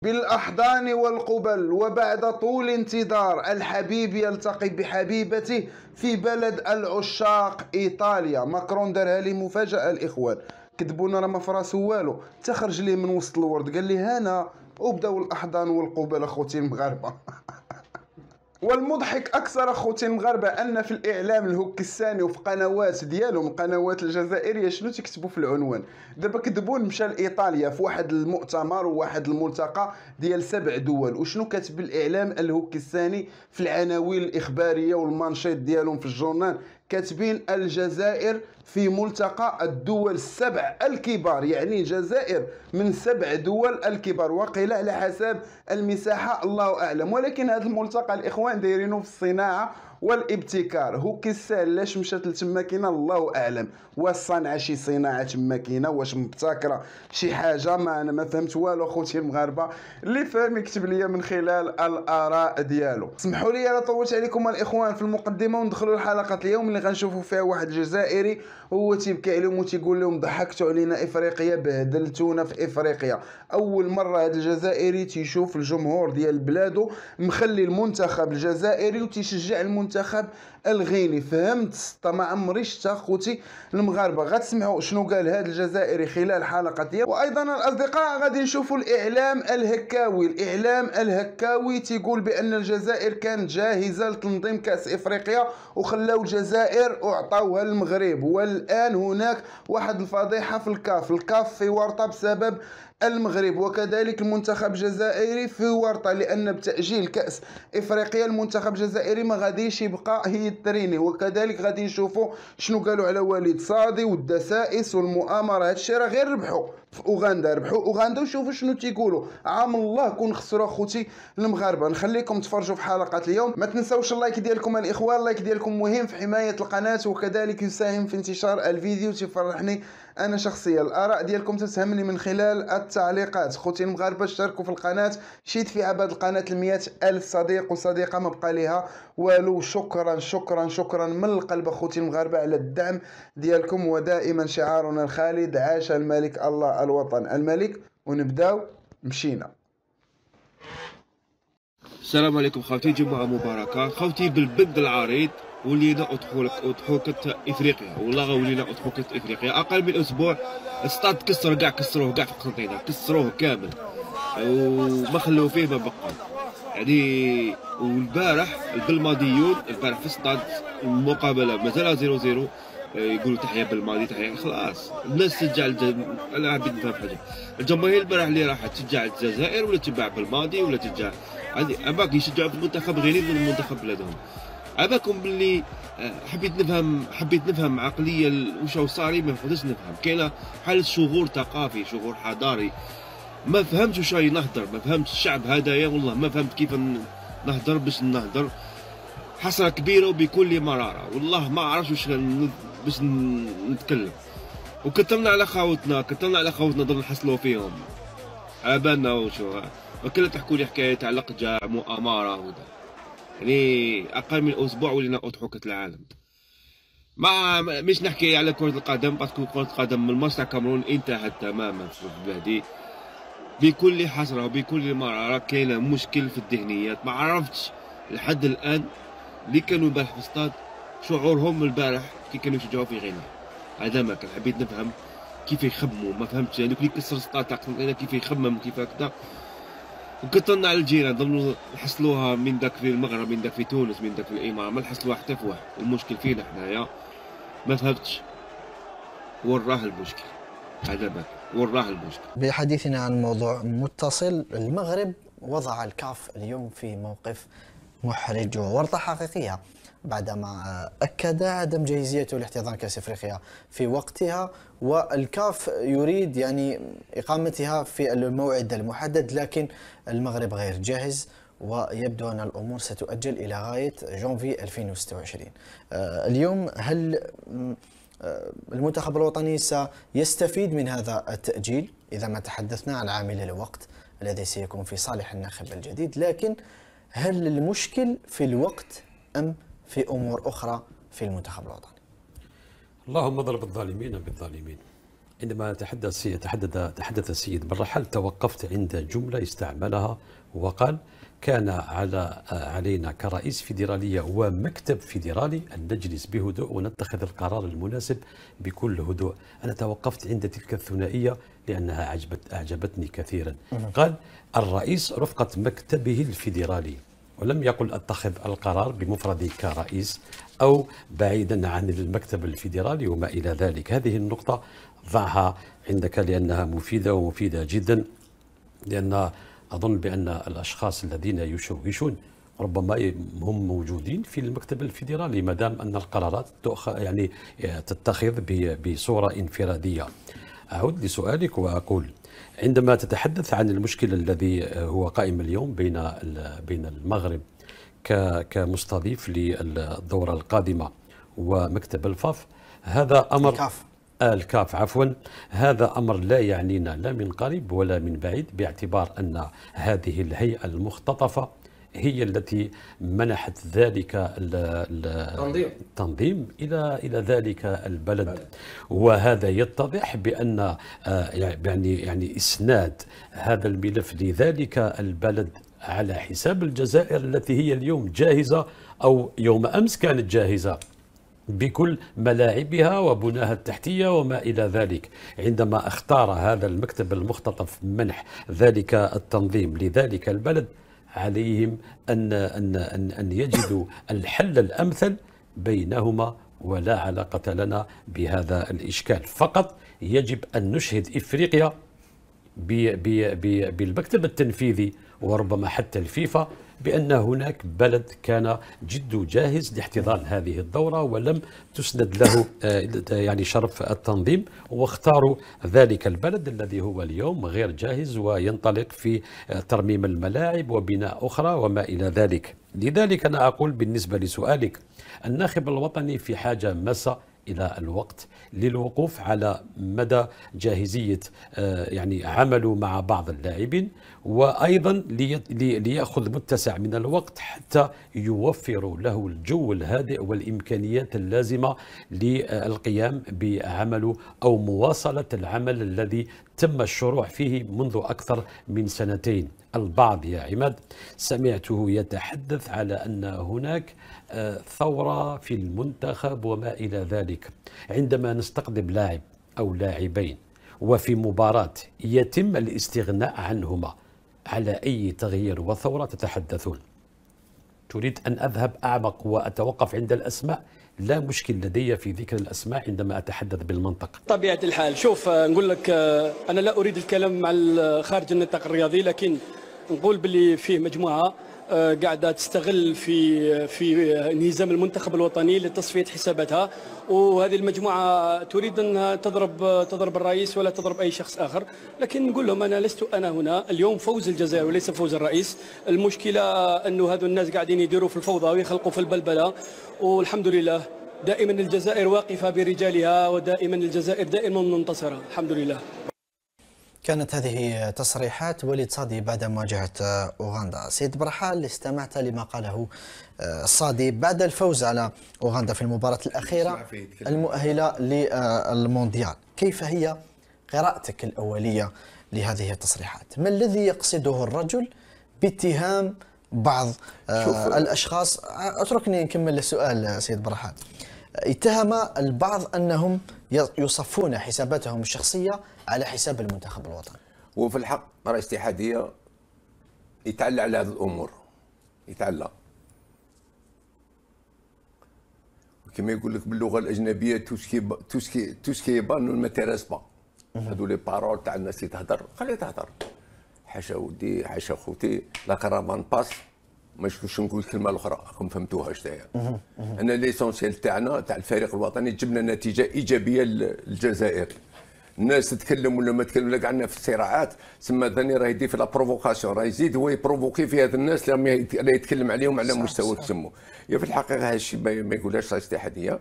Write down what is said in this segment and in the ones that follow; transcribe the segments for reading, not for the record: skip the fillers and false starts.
بالأحضان والقبل وبعد طول انتظار الحبيب يلتقي بحبيبته في بلد العشاق إيطاليا. ماكرون دارها لي مفاجأة الإخوان، كذبونا راه ما فراسو والو، تخرج ليه من وسط الورد قال لي هنا وبداو الأحضان والقبل أخوتي المغاربة. والمضحك اكثر اخوتي المغاربه ان في الاعلام الهكساني وفي قنوات ديالهم القنوات الجزائريه شنو تكتبوا في العنوان؟ دابا كذبون مشى لايطاليا في واحد المؤتمر وواحد الملتقى ديال 7 دول، وشنو كاتب الاعلام الهكساني في العناوين الاخباريه والمانشيت ديالهم في الجورنال؟ كاتبين الجزائر في ملتقى الدول السبع الكبار، يعني الجزائر من 7 دول الكبار، وقيل على حسب المساحة الله أعلم. ولكن هذا الملتقى الإخوان دايرينه في الصناعة والابتكار. هو كيسال لاش مشات لتما كاينه الله اعلم، واش صانعه شي صناعه تما كاينه، واش مبتكره شي حاجه، ما انا ما فهمت والو اخوتي المغاربه. اللي فاهم يكتب لي من خلال الاراء ديالو. اسمحوا لي انا طولت عليكم الاخوان في المقدمه، وندخلوا لحلقه اليوم اللي غنشوفوا فيها واحد الجزائري هو تيبكي عليهم وتيقول لهم ضحكتوا علينا افريقيا، بهدلتونا في افريقيا. اول مره هذا الجزائري تيشوف الجمهور ديال بلادو مخلي المنتخب الجزائري وتيشجع المنتخب الغيني. فهمت؟ ما عمري شتا خوتي المغاربه. غتسمعوا شنو قال هذا الجزائري خلال حلقه ديال. وايضا الاصدقاء غادي نشوفوا الاعلام الهكاوي. الاعلام الهكاوي تيقول بان الجزائر كانت جاهزه لتنظيم كاس افريقيا وخلاو الجزائر واعطاوها المغرب، والان هناك واحد الفضيحه في الكاف في ورطه بسبب المغرب، وكذلك المنتخب الجزائري في ورطه لان بتاجيل كاس افريقيا المنتخب الجزائري ما غاديش يبقى هي التريني. وكذلك غادي نشوفوا شنو قالوا على وليد صادي والدسائس والمؤامره. هادشي راه غير ربحوا في اوغندا، ربحوا اوغندا، وشوفوا شنو تيقولوا. عام الله كون خسروا اخوتي المغاربه. نخليكم تفرجوا في حلقه اليوم. ما تنساوش اللايك ديالكم الاخوان، اللايك ديالكم مهم في حمايه القناه وكذلك يساهم في انتشار الفيديو، تفرحني انا شخصيا. الاراء ديالكم تسهمني من خلال التعليقات. خوتي المغاربه اشتركوا في القناه، شيت في عباد القناه ال100,000 صديق وصديقه ما بقى ليها والو. شكرا شكرا شكرا من القلب اخوتي المغاربه على الدعم ديالكم. ودائما شعارنا الخالد عاش الملك الله الوطن الملك. ونبداو مشينا. السلام عليكم خوتي، جمعة مباركة خوتي. بالبد العريض ولينا أضحوكة إفريقيا، والله غولينا أضحوكة إفريقيا. أقل من أسبوع الستاد كسروه كاع في قسنطينة، كسروه كامل وما خلوه فيه ما بقى يعني. والبارح البلماضيون البارح في الستاد المقابلة مازال 0-0، يقولوا تحية بالماضي تحية. خلاص الناس تشجع انا حبيت نفهم حاجة، الجماهير البارح اللي راحت تشجع الجزائر ولا تشجع بالماضي ولا تشجع هذه أباك يشجعوا في المنتخب غير من المنتخب بلادهم. أباكم باللي حبيت نفهم عقلية وش صاري، ما نقدرش نفهم. كاينة حالة شغور ثقافي، شغور حضاري. ما فهمتش واش راني نهضر، ما فهمتش الشعب هدايا، والله ما فهمت كيف نهضر باش نهضر. حسرة كبيرة وبكل مرارة، والله ما عرفتش واش باش نتكلم. وكتمنا على خوتنا ضل نحصلوا فيهم على بالنا وشو وكلا تحكوا لي حكايه تاع لقجه مؤامره ودا. يعني اقل من اسبوع ولينا اضحوكه العالم. ما مش نحكي على كره القدم باسكو كره القدم من الماتش تاع الكاميرون انتهت تماما في بلادي. بكل حسره وبكل مراره كاينه مشكل في الذهنيات. ما عرفتش لحد الان اللي كانوا البارح في الاستاد شعورهم البارح كي كانوا يشجعوا في غينا. هذا ما كان حبيت نفهم كيف يخمموا. ما فهمتش يعني اللي كسر الاستاد تاع كيف يخمم كيف هكذا. وكثرنا على الجيران ضلوا نحصلوها من داك في المغرب، من داك في تونس، من داك في الامارات، ما نحصلوها حتى في واحد. المشكل فينا حنايا، ما فهمتش وراه المشكل. هذا باك وراه المشكل. بحديثنا عن موضوع متصل، المغرب وضع الكاف اليوم في موقف محرج وورطة حقيقية بعدما أكد عدم جاهزيته لاحتضان كأس أفريقيا في وقتها، والكاف يريد يعني إقامتها في الموعد المحدد، لكن المغرب غير جاهز ويبدو أن الأمور ستؤجل إلى غاية جونفي 2026. اليوم هل المنتخب الوطني سيستفيد من هذا التأجيل إذا ما تحدثنا عن عامل الوقت الذي سيكون في صالح الناخب الجديد؟ لكن هل المشكل في الوقت أم في أمور أخرى في المنتخب الوطني؟ اللهم اضرب الظالمين بالظالمين. عندما تحدث السيد بن رحال توقفت عند جملة استعملها وقال: كان علينا كرئيس فيدرالية ومكتب فيدرالي أن نجلس بهدوء ونتخذ القرار المناسب بكل هدوء. أنا توقفت عند تلك الثنائية لأنها أعجبتني كثيرا. قال: الرئيس رفقة مكتبه الفيدرالي، ولم يقل اتخذ القرار بمفردي كرئيس أو بعيدا عن المكتب الفيدرالي وما إلى ذلك. هذه النقطة ضعها عندك لأنها مفيدة ومفيدة جدا، لأن أظن بأن الأشخاص الذين يشوشون ربما هم موجودين في المكتب الفيدرالي ما دام أن القرارات يعني تتخذ بصورة انفرادية. أعود لسؤالك وأقول: عندما تتحدث عن المشكل الذي هو قائم اليوم بين المغرب كمستضيف للدورة القادمة ومكتب الفاف، هذا أمر الكاف عفوا، هذا أمر لا يعنينا لا من قريب ولا من بعيد، باعتبار أن هذه الهيئة المختطفة هي التي منحت ذلك التنظيم إلى ذلك البلد. وهذا يتضح بأن يعني إسناد هذا الملف لذلك البلد على حساب الجزائر التي هي اليوم جاهزة أو يوم أمس كانت جاهزة بكل ملاعبها وبناها التحتية وما إلى ذلك. عندما اختار هذا المكتب المختطف منح ذلك التنظيم لذلك البلد، عليهم أن يجدوا الحل الأمثل بينهما، ولا علاقة لنا بهذا الإشكال. فقط يجب أن نشهد إفريقيا بالمكتب التنفيذي وربما حتى الفيفا بأن هناك بلد كان جد جاهز لاحتضان هذه الدورة ولم تسند له يعني شرف التنظيم، واختاروا ذلك البلد الذي هو اليوم غير جاهز وينطلق في ترميم الملاعب وبناء أخرى وما إلى ذلك. لذلك أنا أقول بالنسبة لسؤالك: الناخب الوطني في حاجة ماسة إلى الوقت للوقوف على مدى جاهزية يعني عمله مع بعض اللاعبين، وأيضا ليأخذ متسع من الوقت حتى يوفروا له الجو الهادئ والإمكانيات اللازمة للقيام بعمله أو مواصلة العمل الذي تم الشروع فيه منذ أكثر من سنتين. البعض يا عماد سمعته يتحدث على أن هناك ثورة في المنتخب وما إلى ذلك. عندما نستقطب لاعب أو لاعبين وفي مباراة يتم الاستغناء عنهما، على أي تغيير وثورة تتحدثون؟ تريد أن أذهب أعمق وأتوقف عند الأسماء؟ لا مشكل لدي في ذكر الأسماء عندما أتحدث بالمنطق. طبيعة الحال، شوف نقول لك، أنا لا أريد الكلام مع خارج النطاق الرياضي، لكن نقول باللي فيه مجموعة قاعدة تستغل في انهزام المنتخب الوطني لتصفية حساباتها، وهذه المجموعة تريد أن تضرب الرئيس ولا تضرب أي شخص آخر. لكن نقول لهم أنا لست أنا هنا اليوم، فوز الجزائر وليس فوز الرئيس. المشكلة أنه هذو الناس قاعدين يديروا في الفوضى ويخلقوا في البلبلة، والحمد لله دائما الجزائر واقفة برجالها، ودائما الجزائر دائما منتصرة الحمد لله. كانت هذه تصريحات وليد صادي بعد مواجهة أوغندا. سيد برحال، استمعت لما قاله الصادي بعد الفوز على أوغندا في المباراة الأخيرة المؤهلة للمونديال. كيف هي قراءتك الأولية لهذه التصريحات؟ ما الذي يقصده الرجل باتهام بعض الأشخاص؟ اتركني نكمل السؤال سيد برحال. اتهم البعض أنهم يصفون حساباتهم الشخصية على حساب المنتخب الوطني. وفي الحق رئيس الاتحادية يتعلى على هذه الأمور، يتعلى كما يقول لك باللغة الأجنبية توسكي با نو ماتيريس با. هذو لي بارول تاع الناس اللي تهدر خليها تهدر. حاشا ودي حاشا خوتي، لا كرافان باس، ما نشوفش نقول الكلمه الاخرى راكم فهمتوها تاعي. انا ليسونسيال تاعنا تاع الفريق الوطني جبنا نتيجه ايجابيه للجزائر. الناس تتكلم ولا ما تتكلم، ولا قعدنا في الصراعات، سما ثاني راه يدي في لا بروفوكاسيون، راه يزيد هو يبروفوكي في هذ الناس اللي لا يتكلم عليهم على مستوى تسمو. هي في الحقيقه هذا الشيء ما يقولهاش رئيس الاتحاديه.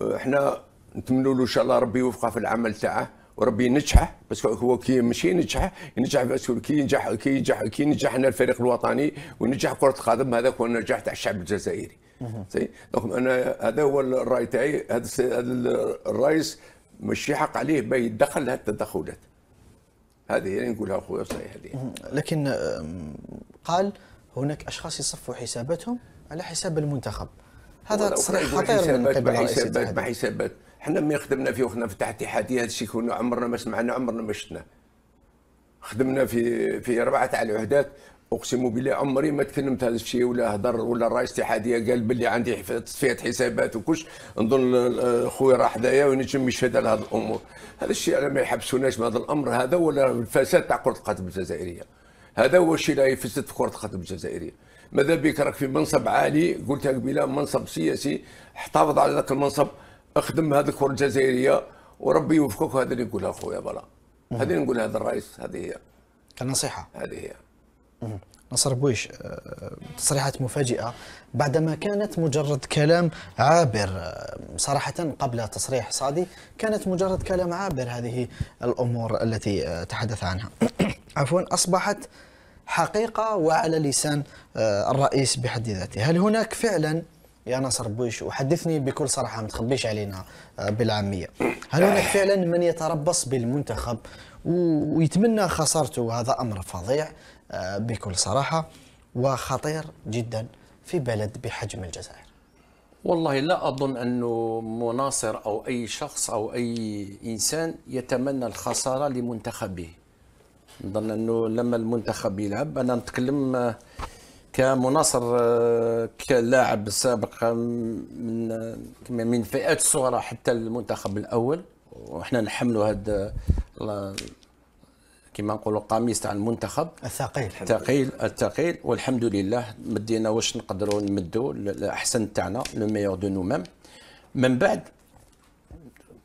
احنا نتمنوا له ان شاء الله ربي يوفقه في العمل تاعه وربي ينجحه، بس هو كي ماشي ينجح بس كي ينجح لنا الفريق الوطني وينجح كرة القدم، هذاك هو النجاح تاع الشعب الجزائري. دونك انا هذا هو الراي تاعي. هذا الرئيس ماشي حق عليه با يتدخل لهذه التدخلات. هذه هي اللي نقولها اخويا صحيح هذه. لكن قال هناك اشخاص يصفوا حساباتهم على حساب المنتخب. هذا تصريح خطير من قبل رئيس الاتحاد. بحسابات حنا ملي خدمنا فيه وخدمنا في اتحاديه هذا الشيء كنا عمرنا ما سمعنا عمرنا ما شفناه. خدمنا في 4 تاع العهدات، اقسم بالله عمري ما تكلمت هذا الشيء ولا هضر ولا الرئيس الاتحاديه قال باللي عندي تصفيه حسابات وكلش. نظن خويا راح حدايا ونجم يشهد على هذه الامور. هذا الشيء على ما يحبسوناش من هذا الامر هذا، ولا الفساد تاع كره القدم الجزائريه. هذا هو الشيء اللي يفسد في كره القدم الجزائريه. ماذا بك راك في منصب عالي، قلتها قبيله منصب سياسي، احتفظ على ذاك المنصب، اخدم هذه الكره الجزائريه وربي يوفقك. هذا اللي نقولها خويا بلا، هذه اللي نقولها هذا الرئيس، هذه هي كنصيحه. هذه هي. نصر بويش، تصريحات مفاجئة بعدما كانت مجرد كلام عابر. صراحة قبل تصريح صادي كانت مجرد كلام عابر. هذه الأمور التي تحدث عنها عفوا أصبحت حقيقة وعلى لسان الرئيس بحد ذاته. هل هناك فعلا يا نصر بويش، وحدثني بكل صراحة ما تخبيش علينا بالعامية، هل هناك فعلا من يتربص بالمنتخب ويتمنى خسارته؟ وهذا أمر فظيع بكل صراحة وخطير جدا في بلد بحجم الجزائر. والله لا أظن أنه مناصر أو أي شخص أو أي إنسان يتمنى الخسارة لمنتخبه. نظن أنه لما المنتخب يلعب، أنا نتكلم كمناصر كلاعب سابق من فئات الصغرى حتى المنتخب الأول، وإحنا نحملوا هذا كما نقولوا القميص تاع المنتخب الثقيل والحمد لله مدينا واش نقدروا نمدوا الاحسن تاعنا لو ميور دو نو ميم. من بعد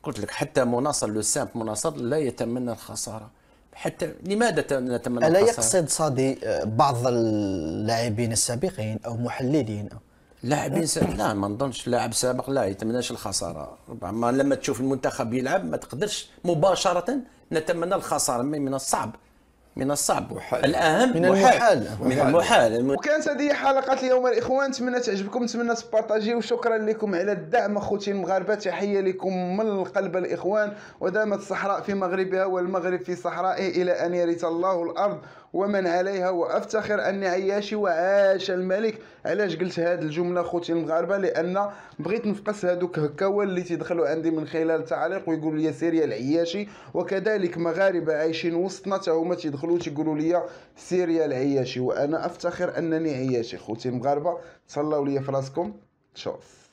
قلت لك حتى مناصر لو سامب مناصر لا يتمنى الخساره. حتى لماذا نتمنى ألا الخساره؟ يقصد صادي بعض اللاعبين السابقين او محللين او لاعبين لا ما نظنش لاعب سابق لا يتمناش الخساره. ربما لما تشوف المنتخب يلعب ما تقدرش مباشره نتمنى الخساره. من الصعب الأهم من المحال. وكانت هذه حلقة اليوم الإخوان، نتمنى تعجبكم، نتمنى تبارطاجيو. وشكرا لكم على الدعم أخوتي المغاربة، تحية لكم من قلب الإخوان. ودامت الصحراء في مغربها والمغرب في صحرائه إلى أن يرث الله الأرض ومن عليها. وأفتخر أني عياشي وعاش الملك. علاش قلت هذه الجملة خوتي المغاربة؟ لأن بغيت نفقس هذوك هكاوا اللي تيدخلوا عندي من خلال التعليق ويقولوا لي سيريا العياشي، وكذلك مغاربة عايشين وسطنا تا هما تيدخلوا تيقولوا لي سيريا العياشي. وأنا أفتخر أنني عياشي خوتي المغاربة. تهلاو لي في راسكم. تشوف.